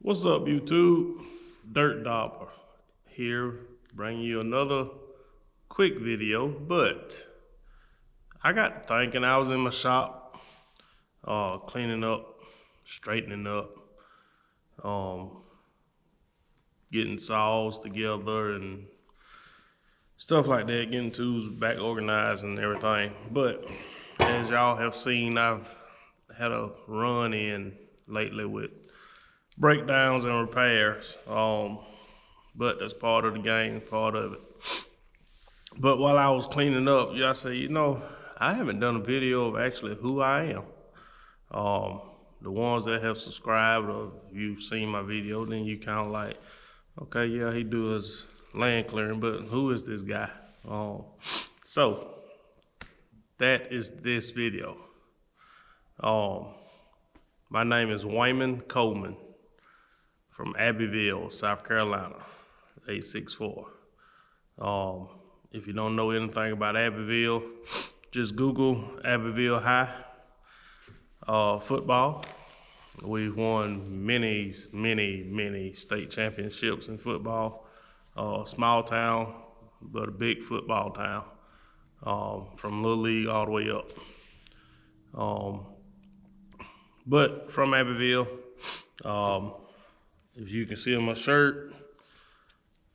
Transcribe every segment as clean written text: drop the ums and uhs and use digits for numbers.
What's up, YouTube? Dirt Dobber here, bringing you another quick video. But I got thinking, I was in my shop, cleaning up, straightening up, getting saws together and stuff like that, getting tools back organized and everything. But as y'all have seen, I've had a run in lately with breakdowns and repairs, but that's part of the game, part of it. But while I was cleaning up, I said, I haven't done a video of actually who I am. The ones that have subscribed, or if you've seen my video, then you kind of like, okay, yeah, he do his land clearing, but who is this guy? So that is this video. My name is Wayman Coleman from Abbeville, South Carolina, 864. If you don't know anything about Abbeville, just Google Abbeville High football. We've won many state championships in football. Small town, but a big football town, from Little League all the way up. But from Abbeville, if you can see on my shirt,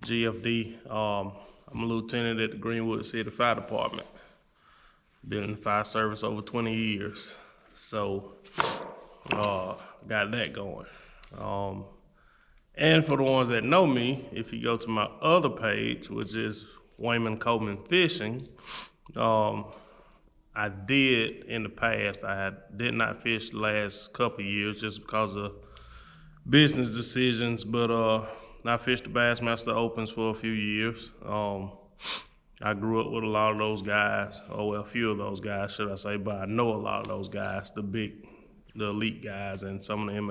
GFD, I'm a lieutenant at the Greenwood City Fire Department. Been in the fire service over 20 years. So, got that going. And for the ones that know me, if you go to my other page, which is Wayman Coleman Fishing, I did in the past, did not fish the last couple of years just because of business decisions, but I fished the Bassmaster Opens for a few years. I grew up with a lot of those guys, a few of those guys, should I say, but I know a lot of those guys, the elite guys, and some of the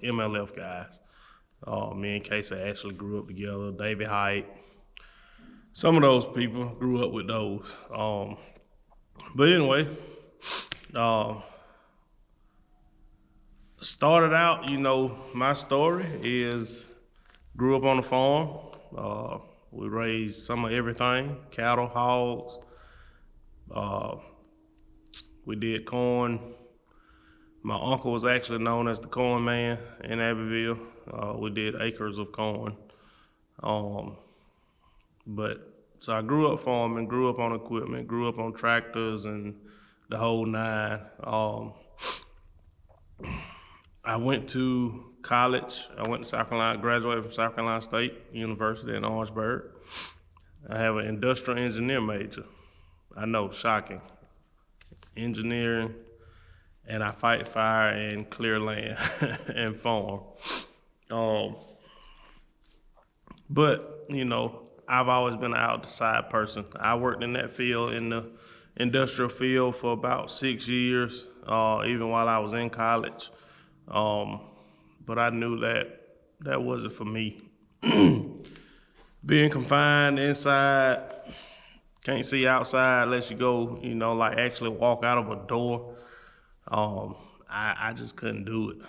MLF guys. Me and Casey actually grew up together, Davey Height. Some of those people grew up with those. But anyway, started out, my story is grew up on a farm. We raised some of everything, cattle, hogs. We did corn. My uncle was actually known as the corn man in Abbeville. We did acres of corn. So I grew up farming, grew up on equipment, grew up on tractors and the whole nine. I went to college. I went to South Carolina, graduated from South Carolina State University in Orangeburg. I have an industrial engineer major. I know, shocking. Engineering, and I fight fire and clear land and farm. But, I've always been an outside person. I worked in that field, in the industrial field, for about 6 years, even while I was in college. But I knew that wasn't for me. Being confined inside, can't see outside unless you go, like actually walk out of a door. I just couldn't do it.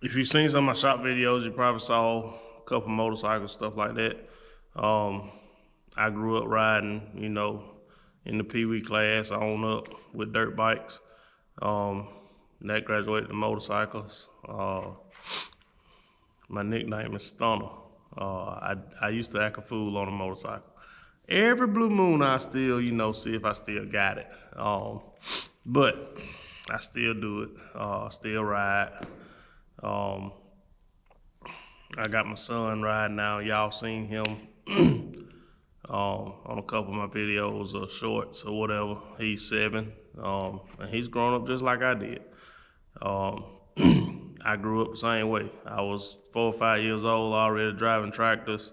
If you've seen some of my shop videos, you probably saw a couple motorcycles, stuff like that. I grew up riding, in the Pee Wee class on up with dirt bikes. That graduated to motorcycles. My nickname is Stunner. I used to act a fool on a motorcycle. Every blue moon I still, see if I still got it. But I still do it, still ride. I got my son riding now. Y'all seen him on a couple of my videos or shorts or whatever. He's 7, and he's grown up just like I did. I grew up the same way. I was 4 or 5 years old, already driving tractors.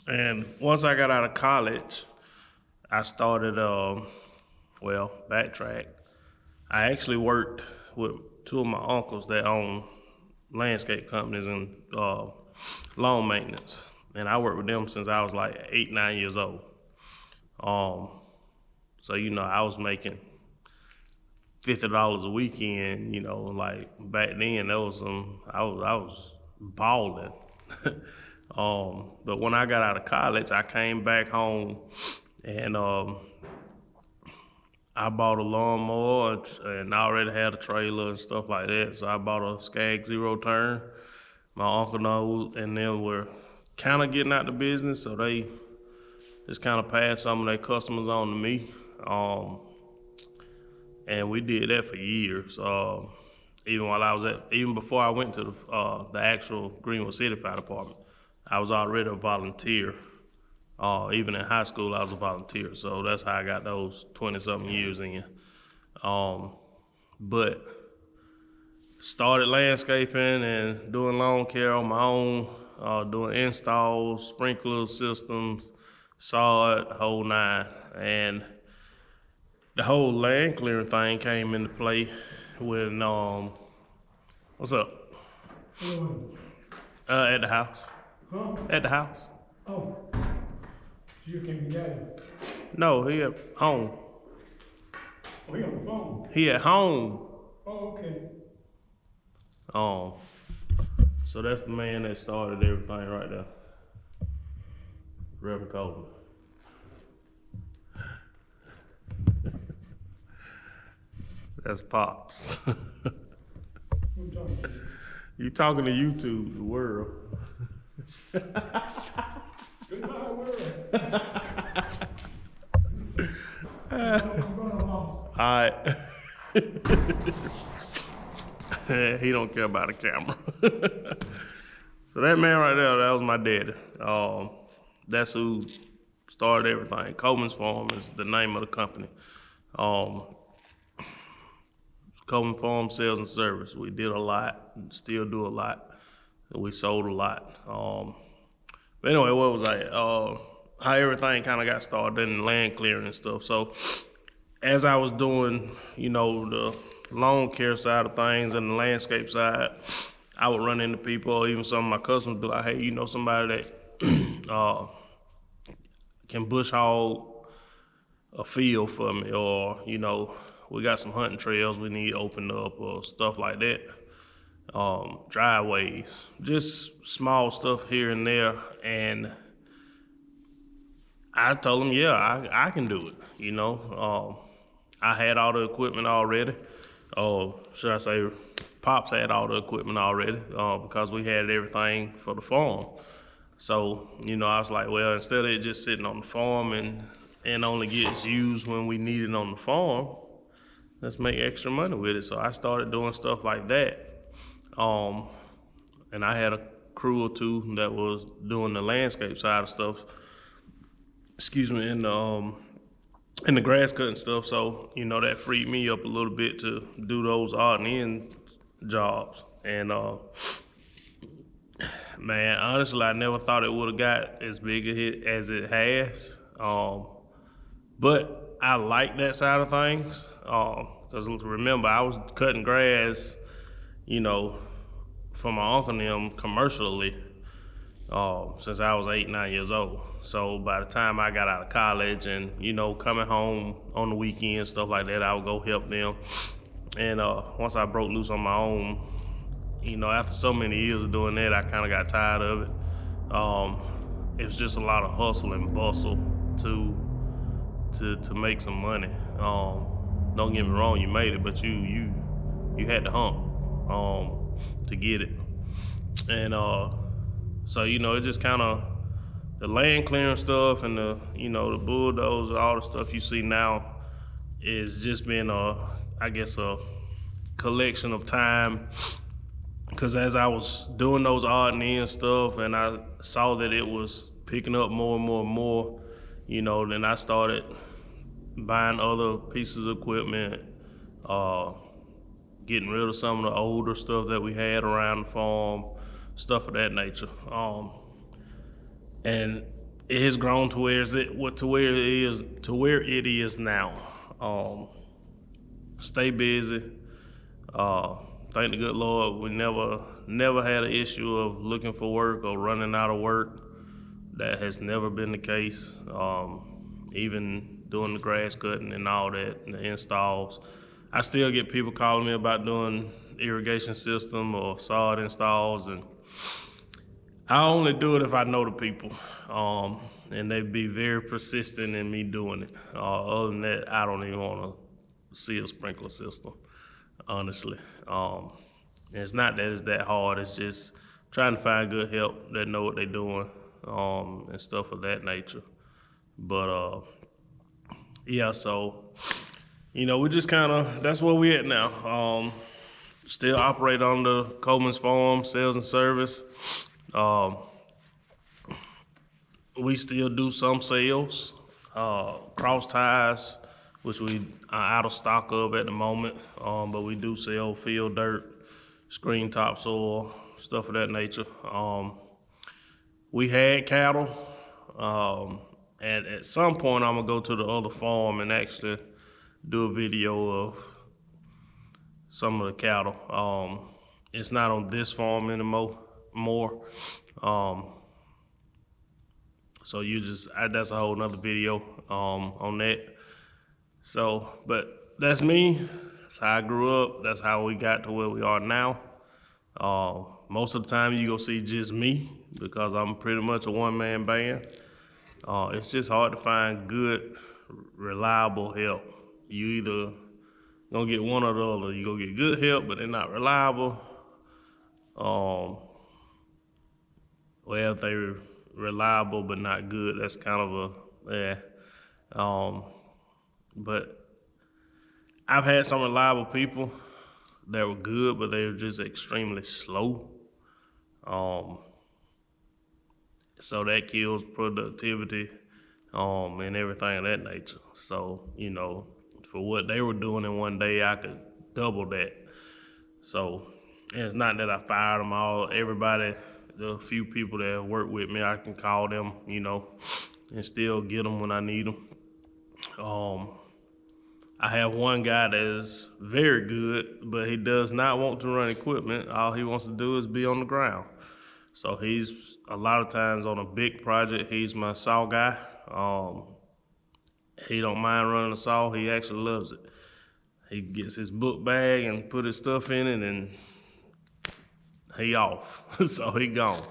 And once I got out of college, I started, backtrack. I actually worked with 2 of my uncles that own landscape companies and lawn maintenance. And I worked with them since I was like 8, 9 years old. So, I was making $50 a weekend, you know, like back then that was I was balling. But when I got out of college, I came back home and I bought a lawnmower and I already had a trailer and stuff like that. So I bought a Skag Zero Turn. My uncle knows, and then were kind of getting out the business, so they just kind of passed some of their customers on to me. And we did that for years. Even before I went to the actual Greenwood City Fire Department, I was already a volunteer. Even in high school, I was a volunteer, so that's how I got those 20-something years in. But started landscaping and doing lawn care on my own, doing installs, sprinkler systems, sod, whole nine. And the whole land clearing thing came into play when, what's up? At the house. Huh? At the house. Oh. You came together. No, he at home. Oh, he on the phone. He at home. Oh, okay. So that's the man that started everything right there. Reverend Coleman. That's Pops. Who talking to you? You talking to YouTube, the world. Goodbye, world. Alright. He don't care about the camera. So that man right there, that was my daddy. That's who started everything. Coleman's Farm is the name of the company. Coleman Farm Sales and Service. We did a lot, still do a lot. We sold a lot. But anyway, what was I? How everything kind of got started in land clearing and stuff. So as I was doing, you know, the lawn care side of things and the landscape side, I would run into people, or even some of my customers be like, hey, you know somebody that can bush hog a field for me, or, you know, we got some hunting trails we need opened up or stuff like that. Driveways, just small stuff here and there. And I told them, yeah, I can do it, you know. I had all the equipment already. Should I say, Pops had all the equipment already because we had everything for the farm. So, you know, I was like, well, instead of it just sitting on the farm and only gets used when we need it on the farm, let's make extra money with it. So I started doing stuff like that. And I had a crew or two that was doing the landscape side of stuff, in the grass cutting stuff. So, you know, that freed me up a little bit to do those odd and end jobs. And, man, honestly, I never thought it would have got as big a hit as it has. But I like that side of things. Because remember, I was cutting grass, you know, for my uncle and them commercially since I was 8, 9 years old. So by the time I got out of college and, you know, coming home on the weekends, stuff like that, I would go help them. And once I broke loose on my own, you know, after so many years of doing that, I kind of got tired of it. It was just a lot of hustle and bustle to make some money. Don't get me wrong, you made it, but you had to hump to get it. And so, you know, it just kind of, the land clearing stuff and the, you know, the bulldozer, all the stuff you see now is just been I guess a collection of time. Because as I was doing those odd and end stuff and I saw that it was picking up more and more and more, you know, then I started buying other pieces of equipment, getting rid of some of the older stuff that we had around the farm, stuff of that nature. And it has grown to where it is now. Stay busy. Thank the good Lord, we never had an issue of looking for work or running out of work. That has never been the case. Even doing the grass cutting and all that, and the installs, I still get people calling me about doing irrigation system or sod installs, and I only do it if I know the people, and they be very persistent in me doing it. Other than that, I don't even want to see a sprinkler system, honestly. It's not that it's that hard. It's just trying to find good help that know what they're doing, and stuff of that nature. But yeah, so we just kind of that's where we at now. Still operate under Coleman's Farm Sales and Service. Um, we still do some sales, cross ties, which we are out of stock of at the moment. But we do sell field dirt, screen topsoil, stuff of that nature. We had cattle, and at some point I'm gonna go to the other farm and actually do a video of some of the cattle. It's not on this farm anymore. So that's a whole nother video on that. So, but that's me. That's how I grew up. That's how we got to where we are now. Most of the time you gonna see just me because I'm pretty much a one-man band. It's just hard to find good, reliable help. You either gonna get one or the other. You gonna get good help, but they're not reliable. Well, if they're reliable but not good, that's kind of but I've had some reliable people that were good, but they were just extremely slow. So that kills productivity, and everything of that nature. So, for what they were doing in one day, I could double that. So, and it's not that I fired them all. Everybody, the few people that work with me, I can call them, and still get them when I need them. I have one guy that is very good, but he does not want to run equipment. All he wants to do is be on the ground. So he's a lot of times on a big project, he's my saw guy. He don't mind running a saw, he actually loves it. He gets his book bag and put his stuff in it and he off, so he gone.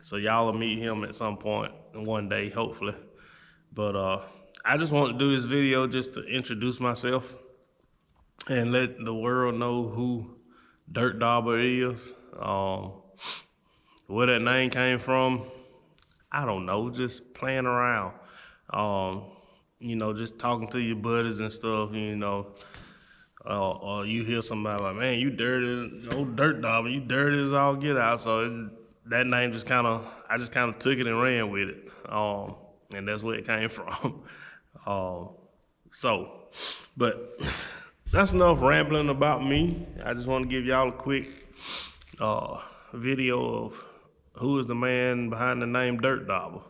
So y'all will meet him at some point one day, hopefully. But I just want to do this video just to introduce myself and let the world know who Dirt Dobber is. Where that name came from, I don't know, just playing around. Just talking to your buddies and stuff, or you hear somebody like, man, you dirty, old Dirt Dobber, you dirty as all get out. So that name I just kind of took it and ran with it. And that's where it came from. But that's enough rambling about me. I just want to give y'all a quick video of who is the man behind the name Dirt Dobber.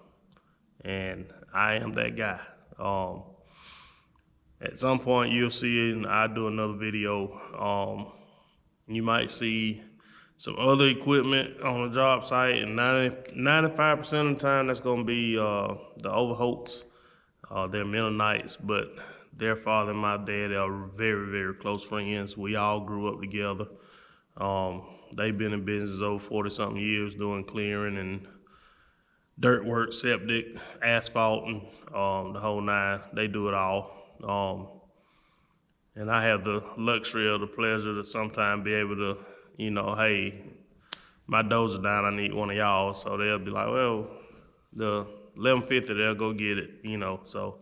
And I am that guy. At some point you'll see it and I'll do another video. You might see some other equipment on the job site, and 95% of the time that's gonna be the Overholts. They're Mennonites, but their father and my dad are very, very close friends. We all grew up together. They've been in business over 40-something years doing clearing and dirt work, septic, asphalt, and the whole nine. They do it all. And I have the luxury or the pleasure to sometimes be able to, hey, my dozer down, I need one of y'all. So they'll be like, well, the 1150, they'll go get it, So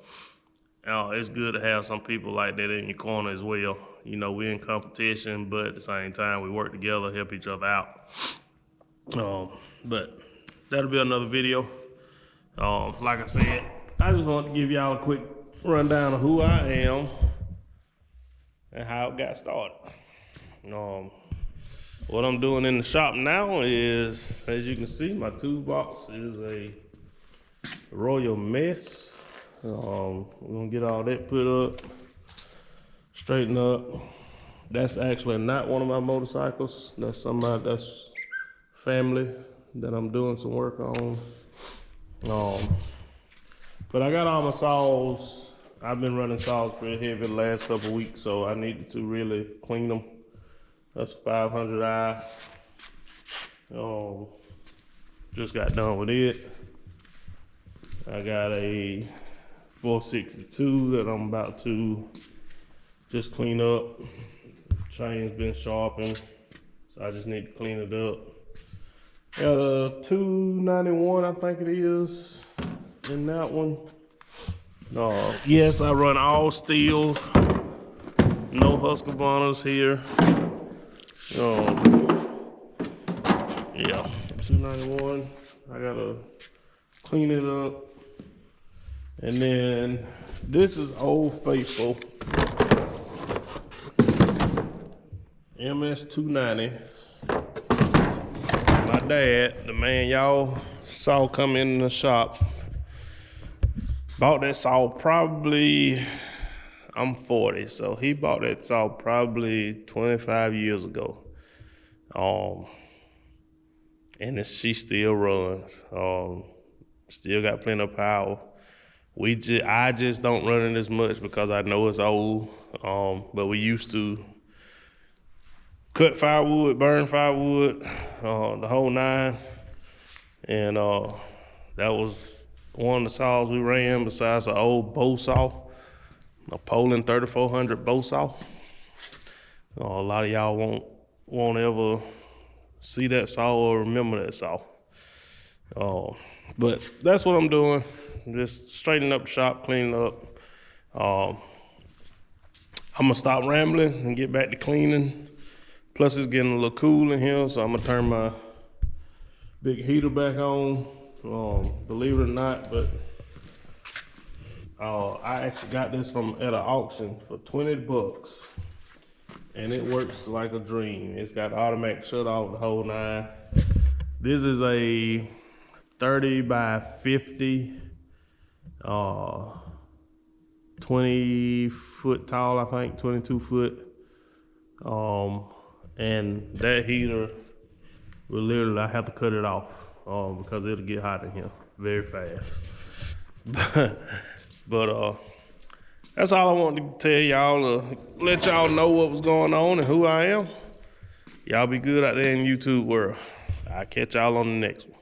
it's good to have some people like that in your corner as well. We're in competition, but at the same time, we work together, help each other out. But that'll be another video. Like I said, I just want to give y'all a quick rundown of who I am and how it got started. What I'm doing in the shop now is, as you can see, my toolbox is a Royal Mess. We're gonna get all that put up, straighten up. That's actually not one of my motorcycles. That's family that I'm doing some work on. But I got all my saws I've been running saws pretty heavy the last couple weeks, so I needed to really clean them. That's 500i. Just got done with it. I got a 462 that I'm about to just clean up. Chain's been sharpened, so I just need to clean it up. Got a 291, I think it is, in that one. Yes, I run all steel, no Husqvarnas here. Yeah, 291. I gotta clean it up. And then this is Old Faithful MS 290. My dad, the man y'all saw come in the shop, bought that saw probably, I'm 40, so he bought that saw probably 25 years ago. And she still runs. Still got plenty of power. I just don't run it as much because I know it's old. But we used to cut firewood, burn firewood, the whole nine. And that was one of the saws we ran besides the old bow saw, a Poland 3400 bow saw. A lot of y'all won't ever see that saw or remember that saw. But that's what I'm doing. Just straightening up the shop, cleaning up. I'm gonna stop rambling and get back to cleaning. Plus it's getting a little cool in here, so I'm gonna turn my big heater back on. Believe it or not, but I actually got this at an auction for 20 bucks. And it works like a dream. It's got automatic shut off, the whole nine. This is a 30 by 50, 20 foot tall, I think, 22 foot. And that heater will literally, I have to cut it off because it'll get hot in here very fast. But that's all I wanted to tell y'all, let y'all know what was going on and who I am. Y'all be good out there in YouTube world. I'll catch y'all on the next one.